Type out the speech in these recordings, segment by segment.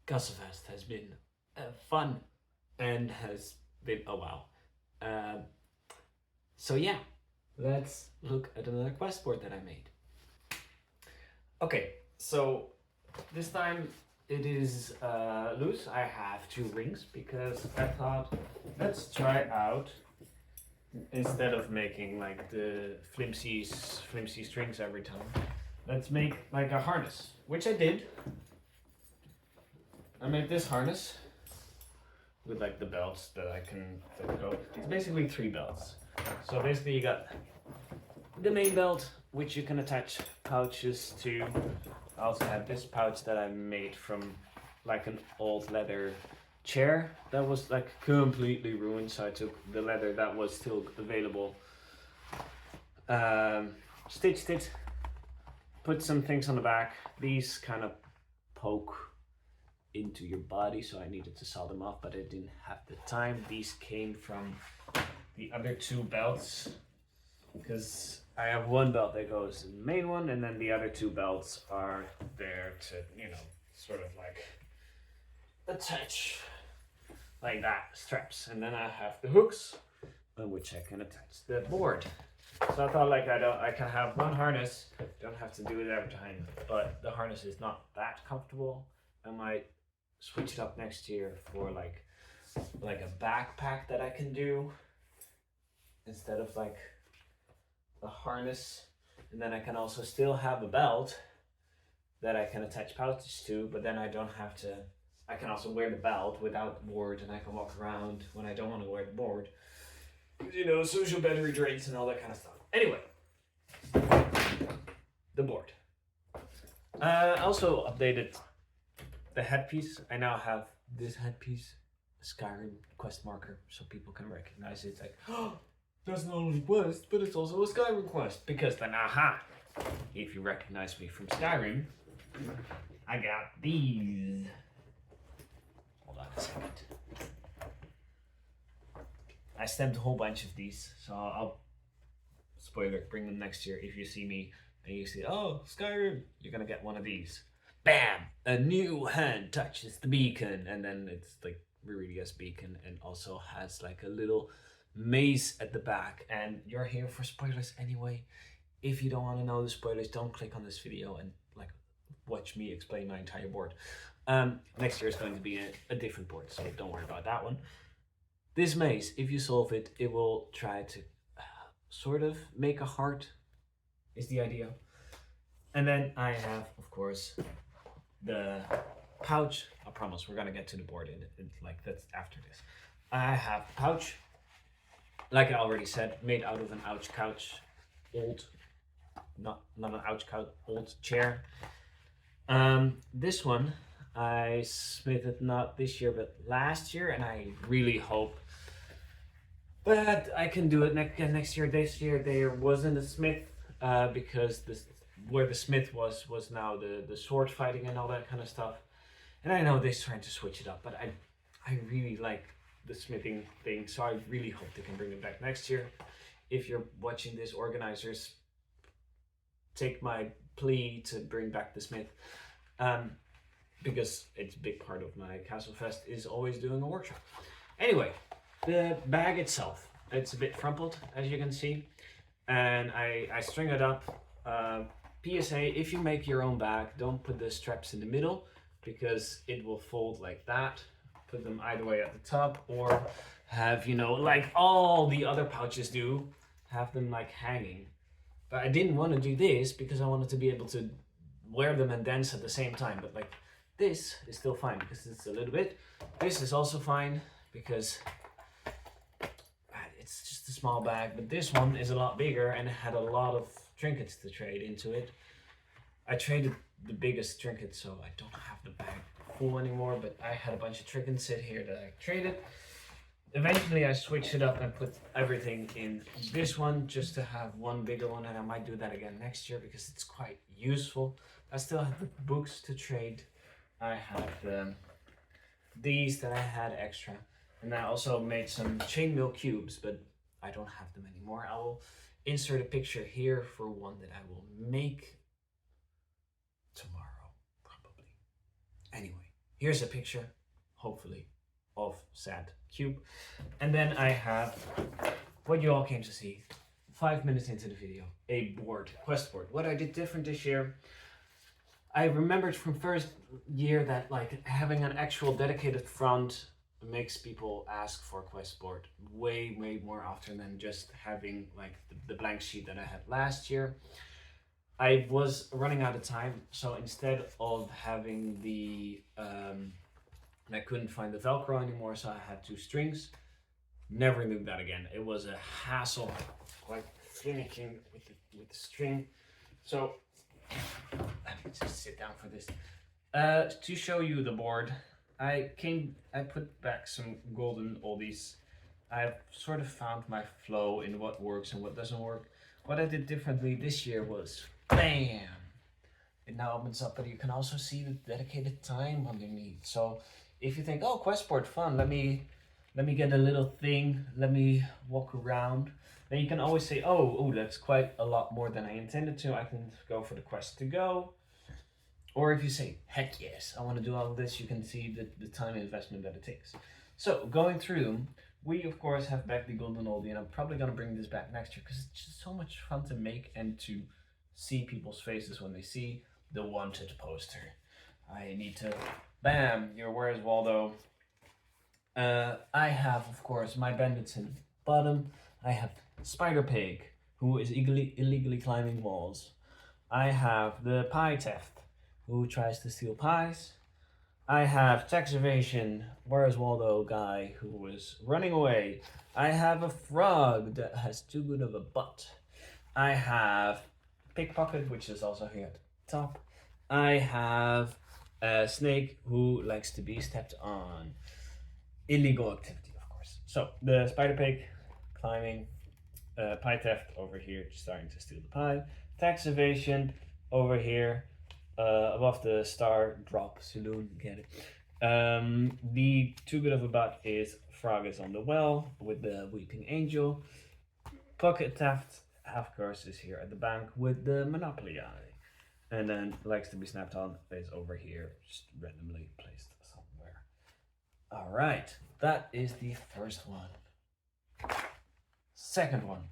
Castefest has been fun and has been a while. Um, so yeah, let's look at another quest board that I made. Okay, so this time it is loose. I have 2 rings because I thought let's try out, instead of making like the flimsy strings every time, let's make like a harness, which I did. I made this harness with like the belts that I can go. It's basically 3 belts. So basically you got the main belt, which you can attach pouches to. I also have this pouch that I made from like an old leather chair that was like completely ruined, so I took the leather that was still available, stitched it, put some things on the back. These kind of poke into your body, so I needed to saw them off, but I didn't have the time. These came from the other 2 belts, because I have 1 belt that goes in the main one, and then the other 2 belts are there to, you know, sort of like attach like that, straps. And then I have the hooks on which I can attach the board. So I thought like I can have 1 harness, don't have to do it every time, but the harness is not that comfortable. I might switch it up next year for like a backpack that I can do instead of like a harness. And then I can also still have a belt that I can attach pouches to, but then I don't have to, I can also wear the belt without the board, and I can walk around when I don't want to wear the board. You know, social battery drains and all that kind of stuff. Anyway, the board. Also updated the headpiece. I now have this headpiece, a Skyrim quest marker, so people can recognize it. Like, oh, that's not only quest, but it's also a Skyrim quest. Because then, aha, if you recognize me from Skyrim, I got these. Hold on a second. I stamped a whole bunch of these, so I'll, spoiler, bring them next year. If you see me and you see, oh, Skyrim, you're gonna get one of these. Bam! A new hand touches the beacon, and then it's like Viridia's beacon, and also has like a little maze at the back. And you're here for spoilers anyway. If you don't want to know the spoilers, don't click on this video and like watch me explain my entire board. Next year is going to be a different board, so don't worry about that one. This maze, if you solve it, it will try to sort of make a heart, is the idea. And then I have, of course, the pouch. I promise we're gonna get to the board in like that's after this. I have a pouch, like I already said, made out of an ouch couch, old, not an ouch couch, old chair. This one I smithed not this year but last year, and I really hope that I can do it next year. This year there wasn't a smith, because this where the smith was now the sword fighting and all that kind of stuff. And I know they're trying to switch it up, but I really like the smithing thing, so I really hope they can bring it back next year. If you're watching this, organizers, take my plea to bring back the smith, because it's a big part of my Castefest is always doing a workshop. Anyway, the bag itself, it's a bit crumpled, as you can see, and I string it up. PSA, if you make your own bag, don't put the straps in the middle, because it will fold like that. Put them either way at the top, or have, you know, like all the other pouches do, have them like hanging. But I didn't want to do this because I wanted to be able to wear them and dance at the same time. But like this is still fine because it's a little bit. This is also fine because it's just a small bag, but this one is a lot bigger and it had a lot of trinkets to trade into it. I traded the biggest trinket, so I don't have the bag full anymore, but I had a bunch of trinkets sit here that I traded. Eventually I switched it up and put everything in this one just to have one bigger one, and I might do that again next year because it's quite useful. I still have the books to trade. I have these that I had extra, and I also made some chainmail cubes, but I don't have them anymore. I will insert a picture here for one that I will make tomorrow, probably. Anyway, Here's a picture, hopefully, of said cube. And then I have what you all came to see 5 minutes into the video, a board, quest board. What I did different this year, I remembered from first year that like having an actual dedicated front makes people ask for quest board way more often than just having like the blank sheet that I had last year. I was running out of time, so instead of having the I couldn't find the Velcro anymore, so I had 2 strings. Never knew that again. It was a hassle, like finicking with the string. So let me just sit down for this. To show you the board, I put back some golden oldies. I've sort of found my flow in what works and what doesn't work. What I did differently this year was, bam! It now opens up, but you can also see the dedicated time underneath. So if you think, oh, questboard fun, let me get a little thing, let me walk around, then you can always say, oh, that's quite a lot more than I intended to. I can go for the quest to go. Or if you say, heck yes, I want to do all of this, you can see the time investment that it takes. So going through them, we of course have back the golden oldie, and I'm probably going to bring this back next year because it's just so much fun to make and to see people's faces when they see the wanted poster. I need to, bam, your Where's Waldo. I have, of course, my bandits in bottom. I have Spider Pig, who is illegally climbing walls. I have the pie theft, who tries to steal pies. I have tax evasion, Where's Waldo guy who is running away. I have a frog that has too good of a butt. I have pickpocket, which is also here at the top. I have a snake who likes to be stepped on. Illegal activity, of course. So the spider pig climbing, pie theft over here, starting to steal the pie. Tax evasion over here, above the star drop saloon, get it. The too good of a butt is frog is on the well with the weeping angel. Pocket theft, of course, is here at the bank with the monopoly eye. And then likes to be snapped on is over here, just randomly placed somewhere. All right, that is the first one. Second one,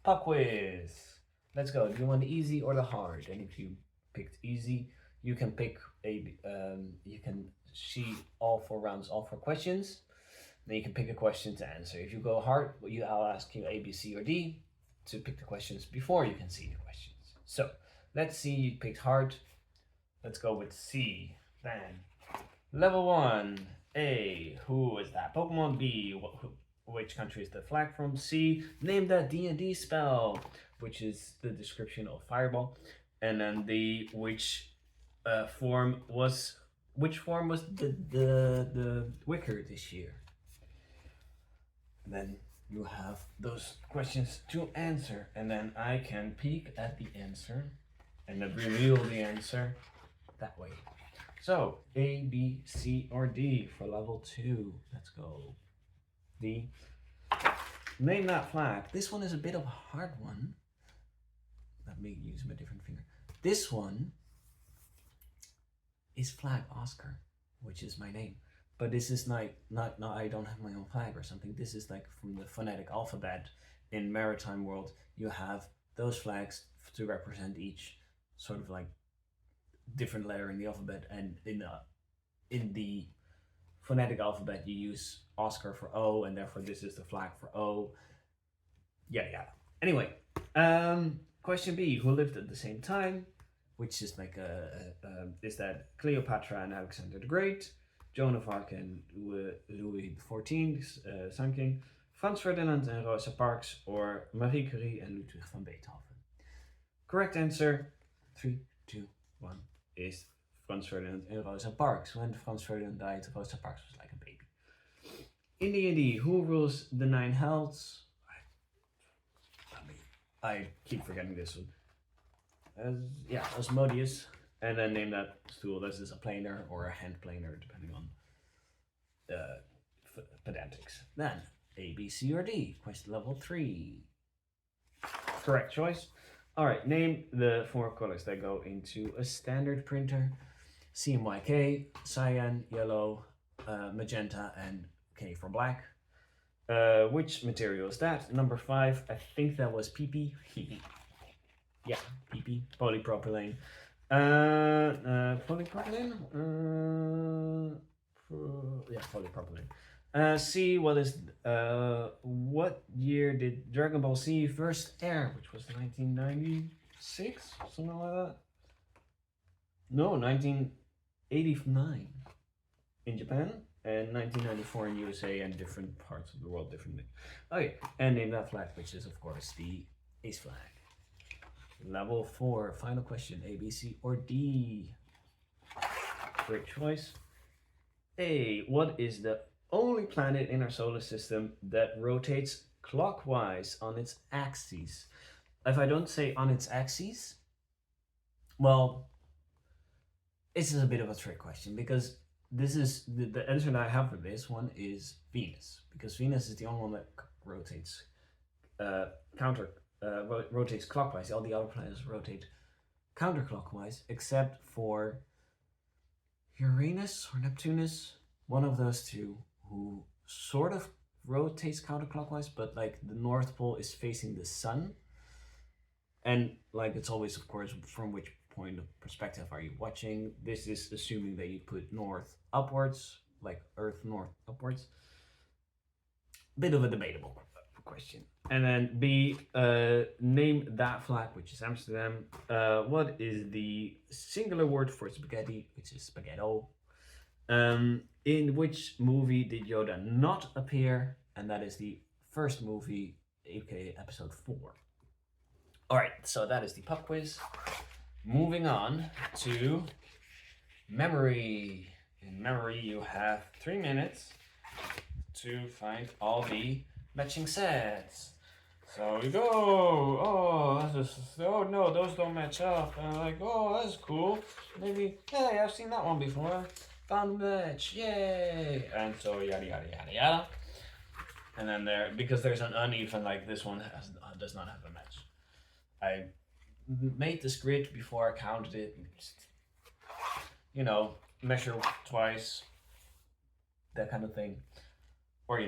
pop quiz. Let's go. Do you want the easy or the hard? And if you picked easy, you can pick you can see all 4 rounds, all 4 questions. Then you can pick a question to answer. If you go hard, I'll ask you A, B, C, or D to pick the questions before you can see the questions. So let's see, you picked hard. Let's go with C. Then level 1, A, who is that Pokemon? B, which country is the flag from? C, name that D&D spell, which is the description of Fireball. And then the which form was the Wicker this year. And then you have those questions to answer, and then I can peek at the answer and then reveal the answer that way. So A, B, C, or D for level 2. Let's go. D. Name that flag. This one is a bit of a hard one. Let me use my different finger. This one is Flag Oscar, which is my name. But this is not I don't have my own flag or something. This is like from the phonetic alphabet. In maritime world, you have those flags to represent each sort of like different letter in the alphabet, and in the phonetic alphabet you use Oscar for O, and therefore this is the flag for O. Yeah. Anyway, question B, who lived at the same time, which is like is that Cleopatra and Alexander the Great, Joan of Arc and Louis XIV, Sun King, Frans Ferdinand and Rosa Parks, or Marie Curie and Ludwig van Beethoven? Correct answer, 3, 2, 1, is Frans Ferdinand and Rosa Parks. When Frans Ferdinand died, Rosa Parks was like a baby. In D&D, who rules the 9 hells? I keep forgetting this one. Asmodeus. And then name that stool. This is a planer or a hand planer, depending on pedantics. Then A, B, C, or D. Question level 3. Correct choice. All right. Name the 4 colors that go into a standard printer. CMYK, cyan, yellow, magenta, and K for black. Which material is that? Number 5, I think that was PP. Yeah, PP, polypropylene. Polypropylene? Yeah, polypropylene. C, what year did Dragon Ball Z first air? Which was 1996? Something like that? No, 1989 in Japan and 1994 in USA and different parts of the world differently. Okay, and name that flag, which is of course the ace flag. Level 4, final question, A, B, C, or D? Great choice. A, what is the only planet in our solar system that rotates clockwise on its axis? If I don't say on its axis, well, this is a bit of a trick question because this is the answer that I have for this one is Venus, because Venus is the only one that rotates rotates clockwise. All the other planets rotate counterclockwise, except for Uranus or Neptunus, one of those two, who sort of rotates counterclockwise, but like the North Pole is facing the sun, and like it's always, of course, from which point of perspective are you watching. This is assuming that you put north upwards, like Earth north upwards. Bit of a debatable question. And then B, name that flag, which is Amsterdam. What is the singular word for spaghetti, which is spaghetto? In which movie did Yoda not appear? And that is the first movie, aka episode 4. Alright, so that is the pub quiz. Moving on to memory. In memory, you have 3 minutes to find all the matching sets. So we go, oh no, those don't match up. And I'm like, oh, that's cool. Maybe, hey, I've seen that one before. Found a match, yay. And so yada, yada, yada, yada. And then because there's an uneven, like this one does not have a match. I made this grid before I counted it. You know, measure twice, that kind of thing. Or,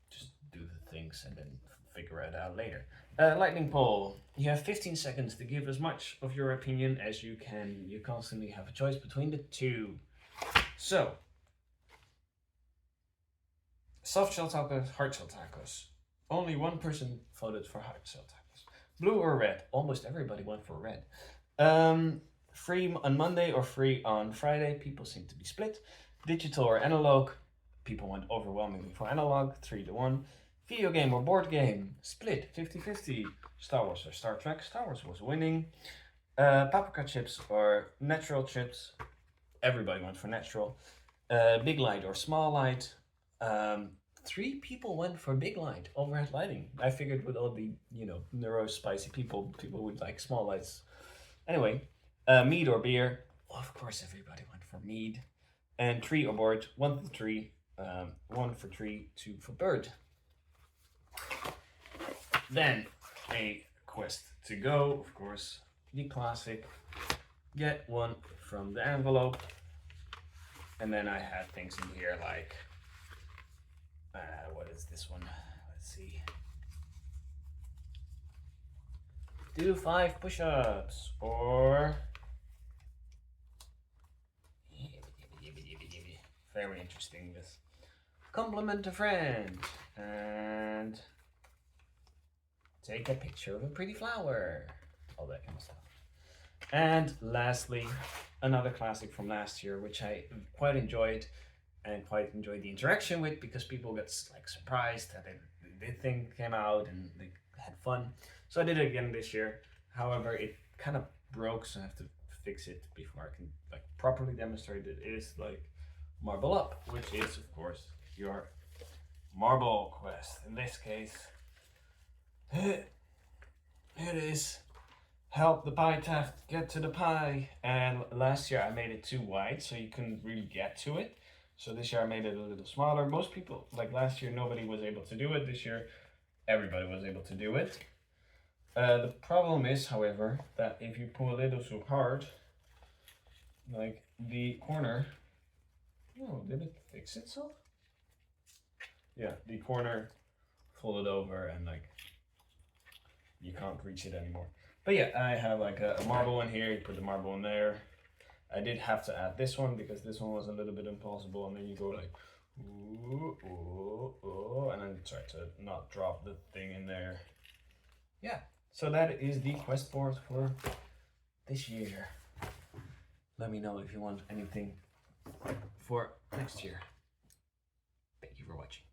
just do the things and then figure it out later. Lightning poll. You have 15 seconds to give as much of your opinion as you can. You constantly have a choice between the two. So, soft shell tacos, hard shell tacos. Only one person voted for hard shell tacos. Blue or red? Almost everybody went for red. Free on Monday or free on Friday? People seem to be split. Digital or analog? People went overwhelmingly for analog, 3-1. Video game or board game? Split, 50-50. Star Wars or Star Trek? Star Wars was winning. Paprika chips or natural chips? Everybody went for natural. Big light or small light? 3 people went for big light, overhead lighting. I figured with all the, neuro spicy people would like small lights. Anyway, mead or beer? Well, of course, everybody went for mead. And tree or board? 1 for tree, 1 for tree, 2 for bird. Then a quest to go, of course, the classic. Get one from the envelope. And then I had things in here like, what is this one? Let's see. Do 5 push-ups, or very interesting, this. Compliment a friend, and take a picture of a pretty flower, all that kind of stuff. And lastly, another classic from last year, which I quite enjoyed and quite enjoyed the interaction with, because people got like surprised that the thing came out and they had fun. So I did it again this year. However, it kind of broke, so I have to fix it before I can like properly demonstrate it. It is like Marble Up, which is of course your marble quest. In this case, it is help the pie taft get to the pie. And last year I made it too wide, so you couldn't really get to it. So this year I made it a little smaller. Most people, like last year, nobody was able to do it. This year, everybody was able to do it. The problem is, however, that if you pull a little too hard, like the corner. Oh, did it fix itself? Yeah, the corner folded over and like you can't reach it anymore. But yeah, I have like a marble in here. You put the marble in there. I did have to add this one because this one was a little bit impossible, and then you go like ooh, ooh, ooh, and then try to not drop the thing in there. Yeah, so that is the quest board for this year. Let me know if you want anything for next year. Thank you for watching.